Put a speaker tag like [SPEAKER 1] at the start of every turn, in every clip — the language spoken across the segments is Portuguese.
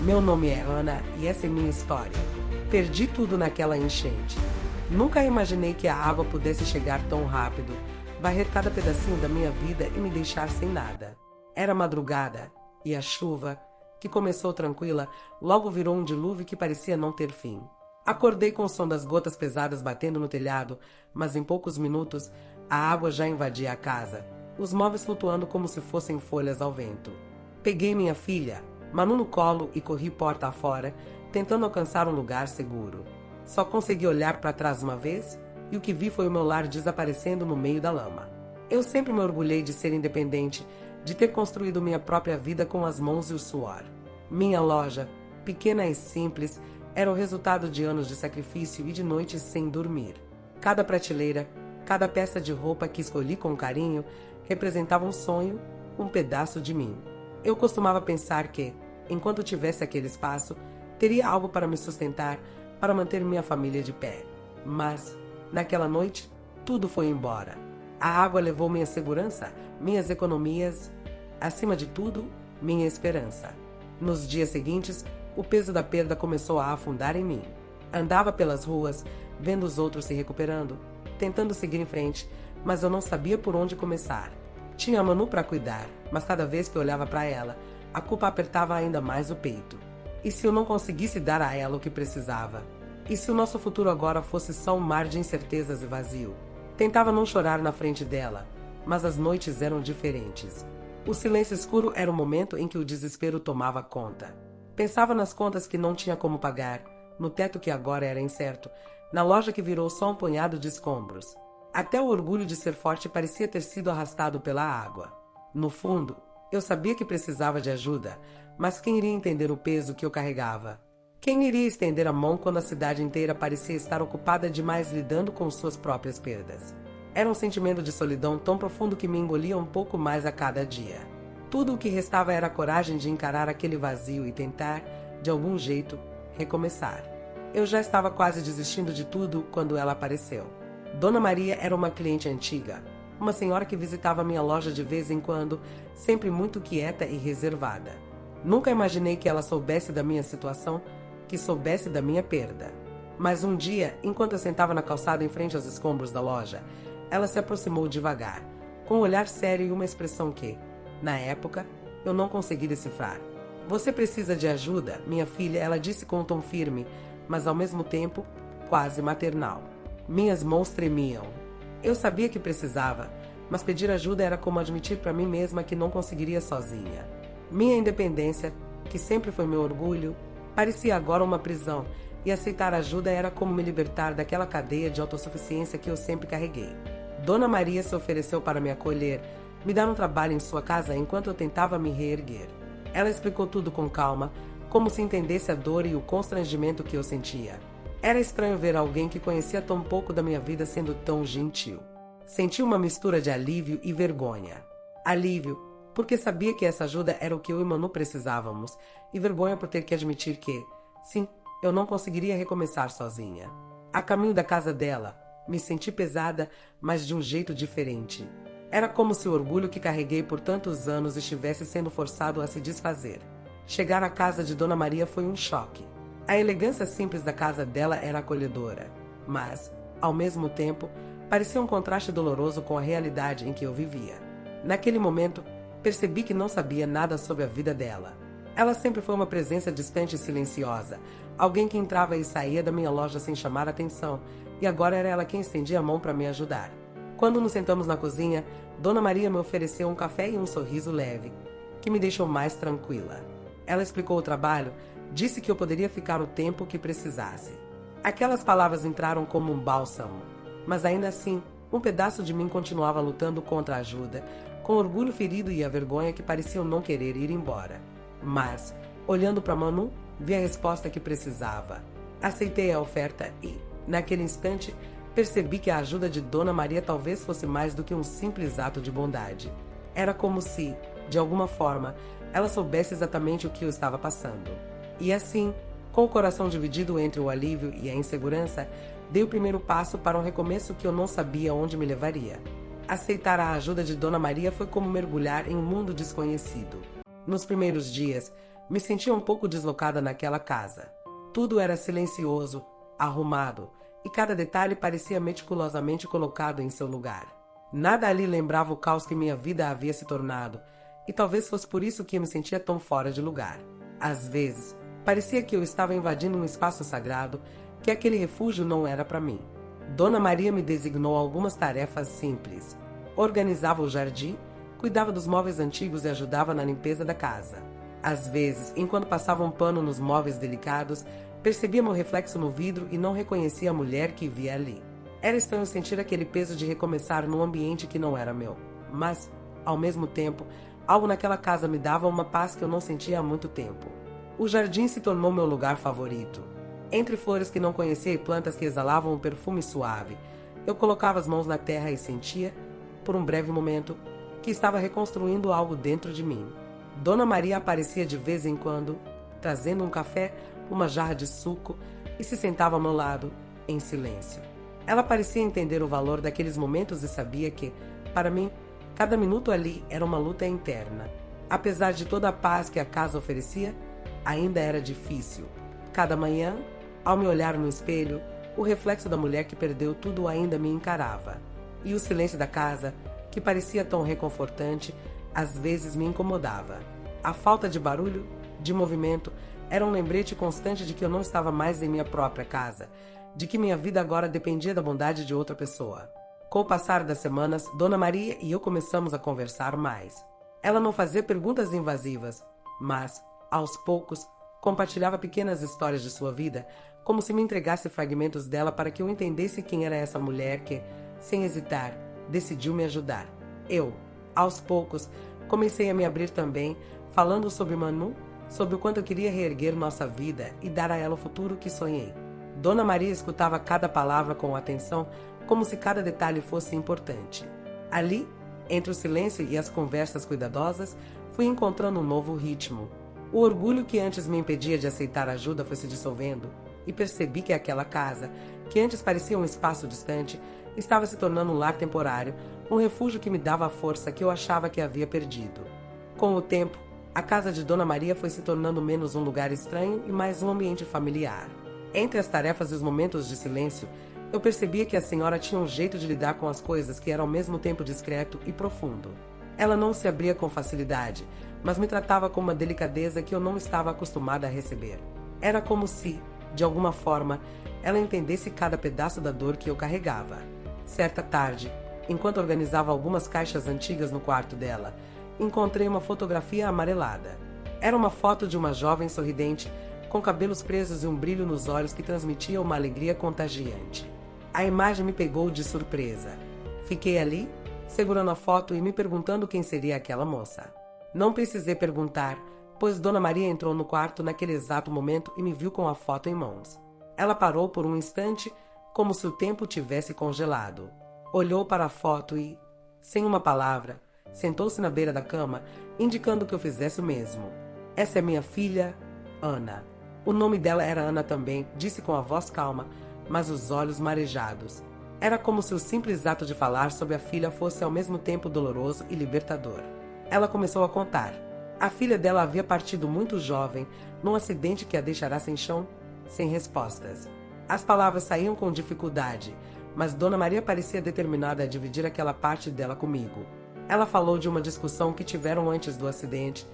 [SPEAKER 1] Meu nome é Ana e essa é minha história. Perdi tudo naquela enchente. Nunca imaginei que a água pudesse chegar tão rápido, varrer cada pedacinho da minha vida e me deixar sem nada. Era madrugada e a chuva, que começou tranquila, logo virou um dilúvio que parecia não ter fim. Acordei com o som das gotas pesadas batendo no telhado, mas em poucos minutos a água já invadia a casa, os móveis flutuando como se fossem folhas ao vento. Peguei minha filha, Manu, no colo e corri porta afora, tentando alcançar um lugar seguro. Só consegui olhar para trás uma vez e o que vi foi o meu lar desaparecendo no meio da lama. Eu sempre me orgulhei de ser independente, de ter construído minha própria vida com as mãos e o suor. Minha loja, pequena e simples, era o resultado de anos de sacrifício e de noites sem dormir. Cada prateleira, cada peça de roupa que escolhi com carinho, representava um sonho, um pedaço de mim. Eu costumava pensar que, enquanto tivesse aquele espaço, teria algo para me sustentar, para manter minha família de pé. Mas, naquela noite, tudo foi embora. A água levou minha segurança, minhas economias, acima de tudo, minha esperança. Nos dias seguintes, o peso da perda começou a afundar em mim. Andava pelas ruas, vendo os outros se recuperando, tentando seguir em frente, mas eu não sabia por onde começar. Tinha a Manu para cuidar, mas cada vez que eu olhava para ela, a culpa apertava ainda mais o peito. E se eu não conseguisse dar a ela o que precisava? E se o nosso futuro agora fosse só um mar de incertezas e vazio? Tentava não chorar na frente dela, mas as noites eram diferentes. O silêncio escuro era o momento em que o desespero tomava conta. Pensava nas contas que não tinha como pagar, no teto que agora era incerto, na loja que virou só um punhado de escombros. Até o orgulho de ser forte parecia ter sido arrastado pela água. No fundo, eu sabia que precisava de ajuda, mas quem iria entender o peso que eu carregava? Quem iria estender a mão quando a cidade inteira parecia estar ocupada demais lidando com suas próprias perdas? Era um sentimento de solidão tão profundo que me engolia um pouco mais a cada dia. Tudo o que restava era a coragem de encarar aquele vazio e tentar, de algum jeito, recomeçar. Eu já estava quase desistindo de tudo quando ela apareceu. Dona Maria era uma cliente antiga, uma senhora que visitava minha loja de vez em quando, sempre muito quieta e reservada. Nunca imaginei que ela soubesse da minha situação, que soubesse da minha perda. Mas um dia, enquanto eu sentava na calçada em frente aos escombros da loja, ela se aproximou devagar, com um olhar sério e uma expressão que, na época, eu não consegui decifrar. "Você precisa de ajuda, minha filha", ela disse com um tom firme, mas ao mesmo tempo, quase maternal. Minhas mãos tremiam. Eu sabia que precisava, mas pedir ajuda era como admitir para mim mesma que não conseguiria sozinha. Minha independência, que sempre foi meu orgulho, parecia agora uma prisão, e aceitar ajuda era como me libertar daquela cadeia de autossuficiência que eu sempre carreguei. Dona Maria se ofereceu para me acolher, me dar um trabalho em sua casa enquanto eu tentava me reerguer. Ela explicou tudo com calma, como se entendesse a dor e o constrangimento que eu sentia. Era estranho ver alguém que conhecia tão pouco da minha vida sendo tão gentil. Senti uma mistura de alívio e vergonha. Alívio, porque sabia que essa ajuda era o que eu e Manu precisávamos, e vergonha por ter que admitir que, sim, eu não conseguiria recomeçar sozinha. A caminho da casa dela, me senti pesada, mas de um jeito diferente. Era como se o orgulho que carreguei por tantos anos estivesse sendo forçado a se desfazer. Chegar à casa de Dona Maria foi um choque. A elegância simples da casa dela era acolhedora, mas, ao mesmo tempo, parecia um contraste doloroso com a realidade em que eu vivia. Naquele momento, percebi que não sabia nada sobre a vida dela. Ela sempre foi uma presença distante e silenciosa, alguém que entrava e saía da minha loja sem chamar atenção, e agora era ela quem estendia a mão para me ajudar. Quando nos sentamos na cozinha, Dona Maria me ofereceu um café e um sorriso leve, que me deixou mais tranquila. Ela explicou o trabalho, disse que eu poderia ficar o tempo que precisasse. Aquelas palavras entraram como um bálsamo, mas ainda assim, um pedaço de mim continuava lutando contra a ajuda, com o orgulho ferido e a vergonha que pareciam não querer ir embora. Mas, olhando para Manu, vi a resposta que precisava. Aceitei a oferta e, naquele instante, percebi que a ajuda de Dona Maria talvez fosse mais do que um simples ato de bondade. Era como se, de alguma forma, ela soubesse exatamente o que eu estava passando. E assim, com o coração dividido entre o alívio e a insegurança, dei o primeiro passo para um recomeço que eu não sabia onde me levaria. Aceitar a ajuda de Dona Maria foi como mergulhar em um mundo desconhecido. Nos primeiros dias, Me sentia um pouco deslocada naquela casa. Tudo era silencioso, arrumado, e cada detalhe parecia meticulosamente colocado em seu lugar. Nada ali lembrava o caos que minha vida havia se tornado, e talvez fosse por isso que eu me sentia tão fora de lugar. Às vezes, parecia que eu estava invadindo um espaço sagrado, que aquele refúgio não era para mim. Dona Maria me designou algumas tarefas simples. Organizava o jardim, cuidava dos móveis antigos e ajudava na limpeza da casa. Às vezes, enquanto passava um pano nos móveis delicados, percebia meu reflexo no vidro e não reconhecia a mulher que via ali. Era estranho sentir aquele peso de recomeçar num ambiente que não era meu. Mas, ao mesmo tempo, algo naquela casa me dava uma paz que eu não sentia há muito tempo. O jardim se tornou meu lugar favorito. Entre flores que não conhecia e plantas que exalavam um perfume suave, eu colocava as mãos na terra e sentia, por um breve momento, que estava reconstruindo algo dentro de mim. Dona Maria aparecia de vez em quando, trazendo um café, uma jarra de suco, e se sentava ao meu lado, em silêncio. Ela parecia entender o valor daqueles momentos e sabia que, para mim, cada minuto ali era uma luta interna. Apesar de toda a paz que a casa oferecia, ainda era difícil. Cada manhã, ao me olhar no espelho, o reflexo da mulher que perdeu tudo ainda me encarava. E o silêncio da casa, que parecia tão reconfortante, às vezes me incomodava. A falta de barulho, de movimento, era um lembrete constante de que eu não estava mais em minha própria casa, de que minha vida agora dependia da bondade de outra pessoa. Com o passar das semanas, Dona Maria e eu começamos a conversar mais. Ela não fazia perguntas invasivas, mas, aos poucos, compartilhava pequenas histórias de sua vida, como se me entregasse fragmentos dela para que eu entendesse quem era essa mulher que, sem hesitar, decidiu me ajudar. Eu, aos poucos, comecei a me abrir também, falando sobre Manu, sobre o quanto eu queria reerguer nossa vida e dar a ela o futuro que sonhei. Dona Maria escutava cada palavra com atenção, como se cada detalhe fosse importante. Ali, entre o silêncio e as conversas cuidadosas, fui encontrando um novo ritmo. O orgulho que antes me impedia de aceitar ajuda foi se dissolvendo, e percebi que aquela casa, que antes parecia um espaço distante, estava se tornando um lar temporário, um refúgio que me dava a força que eu achava que havia perdido. Com o tempo, a casa de Dona Maria foi se tornando menos um lugar estranho e mais um ambiente familiar. Entre as tarefas e os momentos de silêncio, eu percebia que a senhora tinha um jeito de lidar com as coisas que era ao mesmo tempo discreto e profundo. Ela não se abria com facilidade, mas me tratava com uma delicadeza que eu não estava acostumada a receber. Era como se, de alguma forma, ela entendesse cada pedaço da dor que eu carregava. Certa tarde, enquanto organizava algumas caixas antigas no quarto dela, encontrei uma fotografia amarelada. Era uma foto de uma jovem sorridente, com cabelos presos e um brilho nos olhos que transmitia uma alegria contagiante. A imagem me pegou de surpresa. Fiquei ali, segurando a foto e me perguntando quem seria aquela moça. Não precisei perguntar, pois Dona Maria entrou no quarto naquele exato momento e me viu com a foto em mãos. Ela parou por um instante, como se o tempo tivesse congelado. Olhou para a foto e, sem uma palavra, sentou-se na beira da cama, indicando que eu fizesse o mesmo. Essa é minha filha, Ana. O nome dela era Ana também, disse com a voz calma, mas os olhos marejados. Era como se o simples ato de falar sobre a filha fosse ao mesmo tempo doloroso e libertador. Ela começou a contar. A filha dela havia partido muito jovem, num acidente que a deixará sem chão, sem respostas. As palavras saíam com dificuldade, mas Dona Maria parecia determinada a dividir aquela parte dela comigo. Ela falou de uma discussão que tiveram antes do acidente,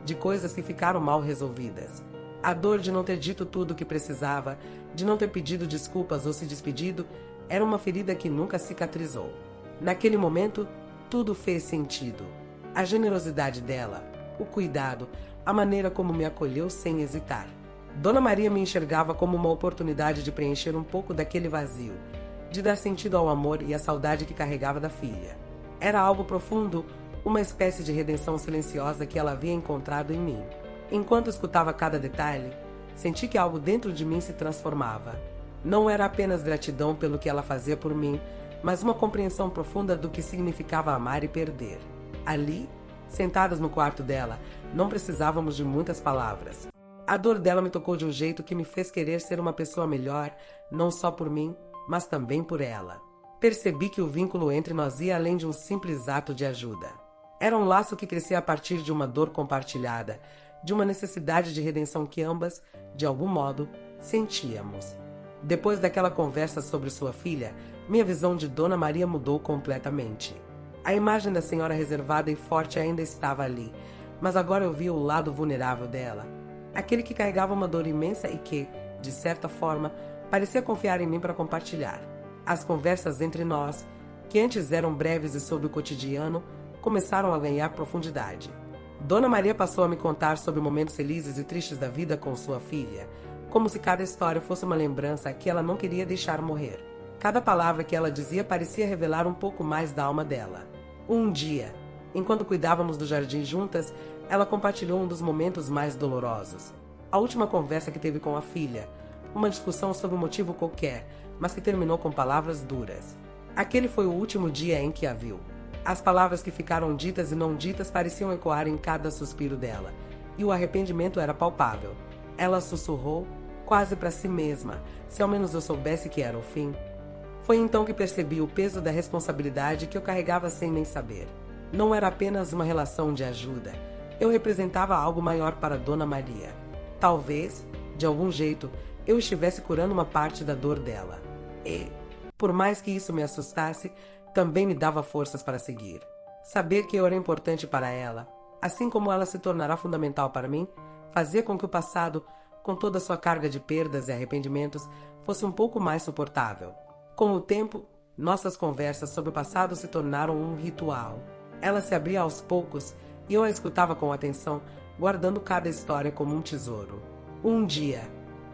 [SPEAKER 1] de coisas que ficaram mal resolvidas. A dor de não ter dito tudo o que precisava, de não ter pedido desculpas ou se despedido, era uma ferida que nunca cicatrizou. Naquele momento, tudo fez sentido. A generosidade dela, o cuidado, a maneira como me acolheu sem hesitar. Dona Maria me enxergava como uma oportunidade de preencher um pouco daquele vazio, de dar sentido ao amor e à saudade que carregava da filha. Era algo profundo, uma espécie de redenção silenciosa que ela havia encontrado em mim. Enquanto escutava cada detalhe, senti que algo dentro de mim se transformava. Não era apenas gratidão pelo que ela fazia por mim, mas uma compreensão profunda do que significava amar e perder. Ali, sentadas no quarto dela, não precisávamos de muitas palavras. A dor dela me tocou de um jeito que me fez querer ser uma pessoa melhor, não só por mim, mas também por ela. Percebi que o vínculo entre nós ia além de um simples ato de ajuda. Era um laço que crescia a partir de uma dor compartilhada, de uma necessidade de redenção que ambas, de algum modo, sentíamos. Depois daquela conversa sobre sua filha, minha visão de Dona Maria mudou completamente. A imagem da senhora reservada e forte ainda estava ali, mas agora eu via o lado vulnerável dela. Aquele que carregava uma dor imensa e que, de certa forma, parecia confiar em mim para compartilhar. As conversas entre nós, que antes eram breves e sobre o cotidiano, começaram a ganhar profundidade. Dona Maria passou a me contar sobre momentos felizes e tristes da vida com sua filha, como se cada história fosse uma lembrança que ela não queria deixar morrer. Cada palavra que ela dizia parecia revelar um pouco mais da alma dela. Um dia, enquanto cuidávamos do jardim juntas, ela compartilhou um dos momentos mais dolorosos. A última conversa que teve com a filha, uma discussão sobre um motivo qualquer, mas que terminou com palavras duras. Aquele foi o último dia em que a viu. As palavras que ficaram ditas e não ditas pareciam ecoar em cada suspiro dela, e o arrependimento era palpável. Ela sussurrou, quase para si mesma, se ao menos eu soubesse que era o fim. Foi então que percebi o peso da responsabilidade que eu carregava sem nem saber. Não era apenas uma relação de ajuda. Eu representava algo maior para Dona Maria. Talvez, de algum jeito, eu estivesse curando uma parte da dor dela. E, por mais que isso me assustasse, também me dava forças para seguir. Saber que eu era importante para ela, assim como ela se tornará fundamental para mim, fazia com que o passado, com toda a sua carga de perdas e arrependimentos, fosse um pouco mais suportável. Com o tempo, nossas conversas sobre o passado se tornaram um ritual. Ela se abria aos poucos e eu a escutava com atenção, guardando cada história como um tesouro. Um dia,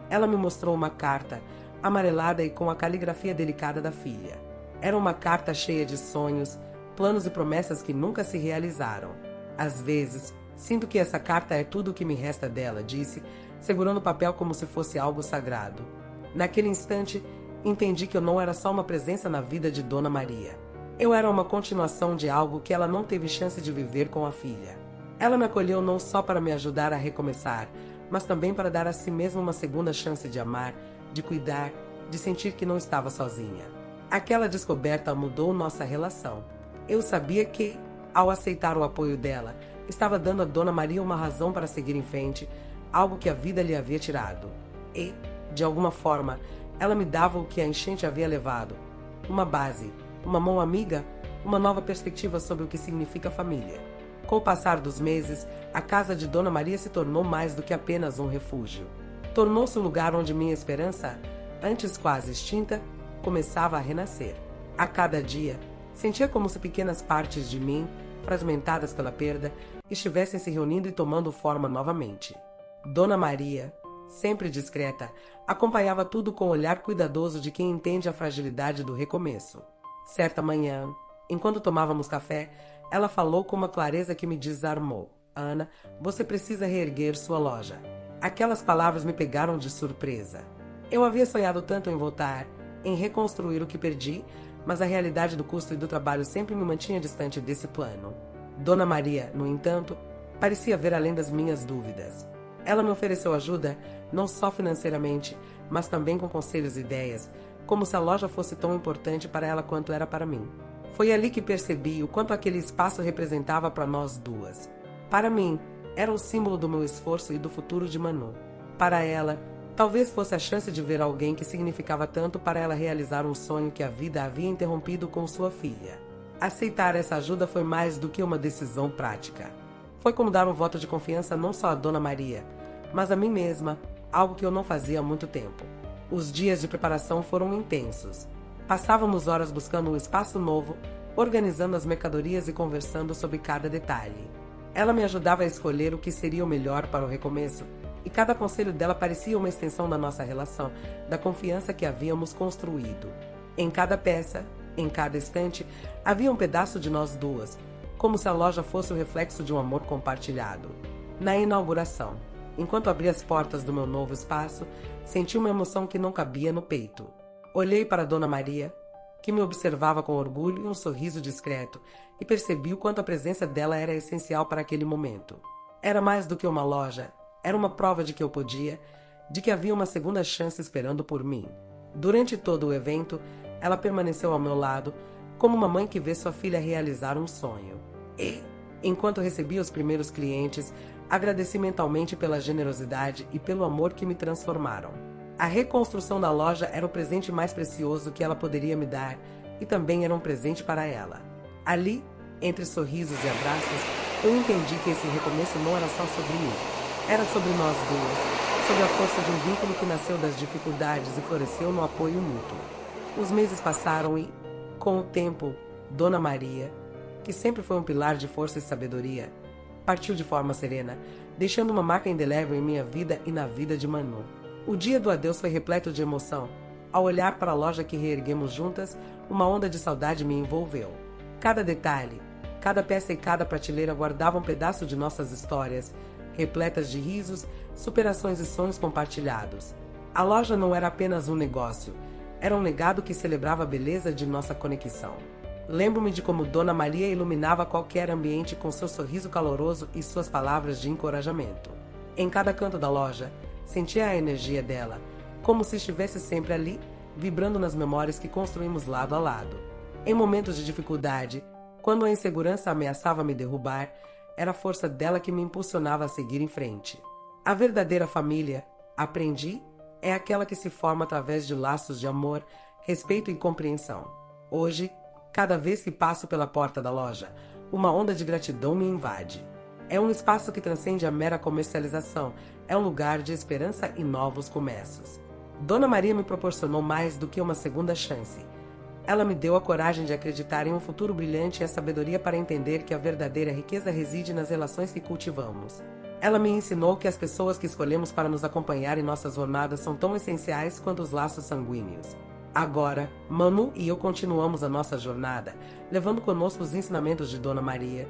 [SPEAKER 1] ela me mostrou uma carta, amarelada e com a caligrafia delicada da filha. Era uma carta cheia de sonhos, planos e promessas que nunca se realizaram. Às vezes, sinto que essa carta é tudo o que me resta dela, disse, segurando o papel como se fosse algo sagrado. Naquele instante, entendi que eu não era só uma presença na vida de Dona Maria. Eu era uma continuação de algo que ela não teve chance de viver com a filha. Ela me acolheu não só para me ajudar a recomeçar, mas também para dar a si mesma uma segunda chance de amar, de cuidar, de sentir que não estava sozinha. Aquela descoberta mudou nossa relação. Eu sabia que, ao aceitar o apoio dela, estava dando a Dona Maria uma razão para seguir em frente, algo que a vida lhe havia tirado. E, de alguma forma, ela me dava o que a enchente havia levado. Uma base, uma mão amiga, uma nova perspectiva sobre o que significa família. Com o passar dos meses, a casa de Dona Maria se tornou mais do que apenas um refúgio. Tornou-se um lugar onde minha esperança, antes quase extinta, começava a renascer. A cada dia, sentia como se pequenas partes de mim, fragmentadas pela perda, estivessem se reunindo e tomando forma novamente. Dona Maria, sempre discreta, acompanhava tudo com o olhar cuidadoso de quem entende a fragilidade do recomeço. Certa manhã, enquanto tomávamos café, ela falou com uma clareza que me desarmou. Ana, você precisa reerguer sua loja. Aquelas palavras me pegaram de surpresa. Eu havia sonhado tanto em voltar, em reconstruir o que perdi, mas a realidade do custo e do trabalho sempre me mantinha distante desse plano. Dona Maria, no entanto, parecia ver além das minhas dúvidas. Ela me ofereceu ajuda, não só financeiramente, mas também com conselhos e ideias, como se a loja fosse tão importante para ela quanto era para mim. Foi ali que percebi o quanto aquele espaço representava para nós duas. Para mim, era o símbolo do meu esforço e do futuro de Manu. Para ela, talvez fosse a chance de ver alguém que significava tanto para ela realizar um sonho que a vida havia interrompido com sua filha. Aceitar essa ajuda foi mais do que uma decisão prática. Foi como dar um voto de confiança não só a Dona Maria, mas a mim mesma, algo que eu não fazia há muito tempo. Os dias de preparação foram intensos. Passávamos horas buscando um espaço novo, organizando as mercadorias e conversando sobre cada detalhe. Ela me ajudava a escolher o que seria o melhor para o recomeço, e cada conselho dela parecia uma extensão da nossa relação, da confiança que havíamos construído. Em cada peça, em cada estante, havia um pedaço de nós duas, como se a loja fosse o reflexo de um amor compartilhado. Na inauguração, enquanto abria as portas do meu novo espaço, senti uma emoção que não cabia no peito. Olhei para Dona Maria, que me observava com orgulho e um sorriso discreto, e percebi o quanto a presença dela era essencial para aquele momento. Era mais do que uma loja, era uma prova de que eu podia, de que havia uma segunda chance esperando por mim. Durante todo o evento, ela permaneceu ao meu lado, como uma mãe que vê sua filha realizar um sonho. E, enquanto recebia os primeiros clientes, Agradeci mentalmente pela generosidade e pelo amor que me transformaram. A reconstrução da loja era o presente mais precioso que ela poderia me dar e também era um presente para ela. Ali, entre sorrisos e abraços, eu entendi que esse recomeço não era só sobre mim. Era sobre nós duas, sobre a força de um vínculo que nasceu das dificuldades e floresceu no apoio mútuo. Os meses passaram e, com o tempo, Dona Maria, que sempre foi um pilar de força e sabedoria, partiu de forma serena, deixando uma marca indelével em minha vida e na vida de Manu. O dia do adeus foi repleto de emoção. Ao olhar para a loja que reerguemos juntas, uma onda de saudade me envolveu. Cada detalhe, cada peça e cada prateleira guardava um pedaço de nossas histórias, repletas de risos, superações e sonhos compartilhados. A loja não era apenas um negócio, era um legado que celebrava a beleza de nossa conexão. Lembro-me de como Dona Maria iluminava qualquer ambiente com seu sorriso caloroso e suas palavras de encorajamento. Em cada canto da loja, sentia a energia dela, como se estivesse sempre ali, vibrando nas memórias que construímos lado a lado. Em momentos de dificuldade, quando a insegurança ameaçava me derrubar, era a força dela que me impulsionava a seguir em frente. A verdadeira família, aprendi, é aquela que se forma através de laços de amor, respeito e compreensão. Hoje, cada vez que passo pela porta da loja, uma onda de gratidão me invade. É um espaço que transcende a mera comercialização, é um lugar de esperança e novos começos. Dona Maria me proporcionou mais do que uma segunda chance. Ela me deu a coragem de acreditar em um futuro brilhante e a sabedoria para entender que a verdadeira riqueza reside nas relações que cultivamos. Ela me ensinou que as pessoas que escolhemos para nos acompanhar em nossas jornadas são tão essenciais quanto os laços sanguíneos. Agora, Manu e eu continuamos a nossa jornada, levando conosco os ensinamentos de Dona Maria,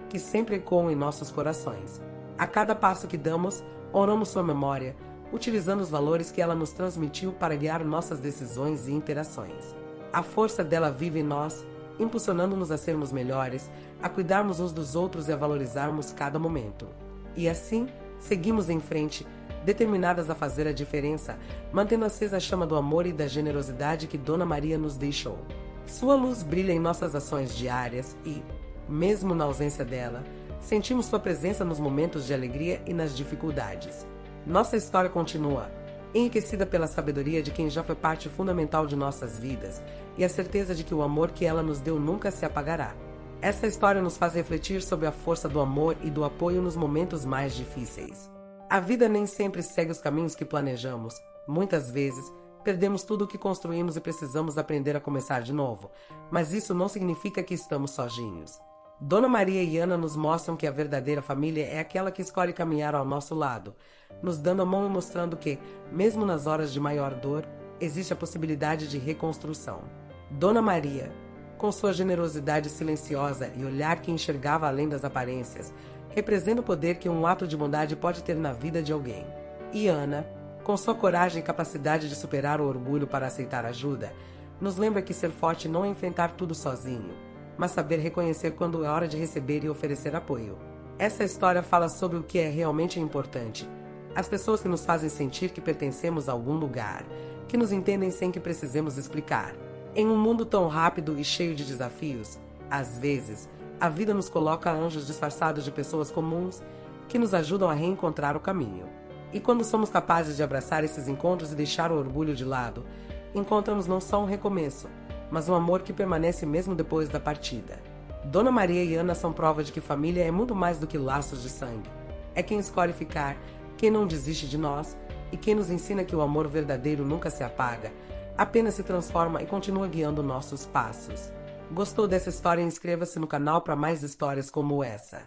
[SPEAKER 1] que sempre ecoam em nossos corações. A cada passo que damos, honramos sua memória, utilizando os valores que ela nos transmitiu para guiar nossas decisões e interações. A força dela vive em nós, impulsionando-nos a sermos melhores, a cuidarmos uns dos outros e a valorizarmos cada momento. E assim, seguimos em frente, determinadas a fazer a diferença, mantendo acesa a chama do amor e da generosidade que Dona Maria nos deixou. Sua luz brilha em nossas ações diárias e, mesmo na ausência dela, sentimos sua presença nos momentos de alegria e nas dificuldades. Nossa história continua, enriquecida pela sabedoria de quem já foi parte fundamental de nossas vidas e a certeza de que o amor que ela nos deu nunca se apagará. Essa história nos faz refletir sobre a força do amor e do apoio nos momentos mais difíceis. A vida nem sempre segue os caminhos que planejamos. Muitas vezes, perdemos tudo o que construímos e precisamos aprender a começar de novo, mas isso não significa que estamos sozinhos. Dona Maria e Ana nos mostram que a verdadeira família é aquela que escolhe caminhar ao nosso lado, nos dando a mão e mostrando que, mesmo nas horas de maior dor, existe a possibilidade de reconstrução. Dona Maria, com sua generosidade silenciosa e olhar que enxergava além das aparências, representa o poder que um ato de bondade pode ter na vida de alguém. E Ana, com sua coragem e capacidade de superar o orgulho para aceitar ajuda, nos lembra que ser forte não é enfrentar tudo sozinho, mas saber reconhecer quando é hora de receber e oferecer apoio. Essa história fala sobre o que é realmente importante. As pessoas que nos fazem sentir que pertencemos a algum lugar, que nos entendem sem que precisemos explicar. Em um mundo tão rápido e cheio de desafios, às vezes, a vida nos coloca anjos disfarçados de pessoas comuns que nos ajudam a reencontrar o caminho. E quando somos capazes de abraçar esses encontros e deixar o orgulho de lado, encontramos não só um recomeço, mas um amor que permanece mesmo depois da partida. Dona Maria e Ana são prova de que família é muito mais do que laços de sangue. É quem escolhe ficar, quem não desiste de nós e quem nos ensina que o amor verdadeiro nunca se apaga, apenas se transforma e continua guiando nossos passos. Gostou dessa história? Inscreva-se no canal para mais histórias como essa.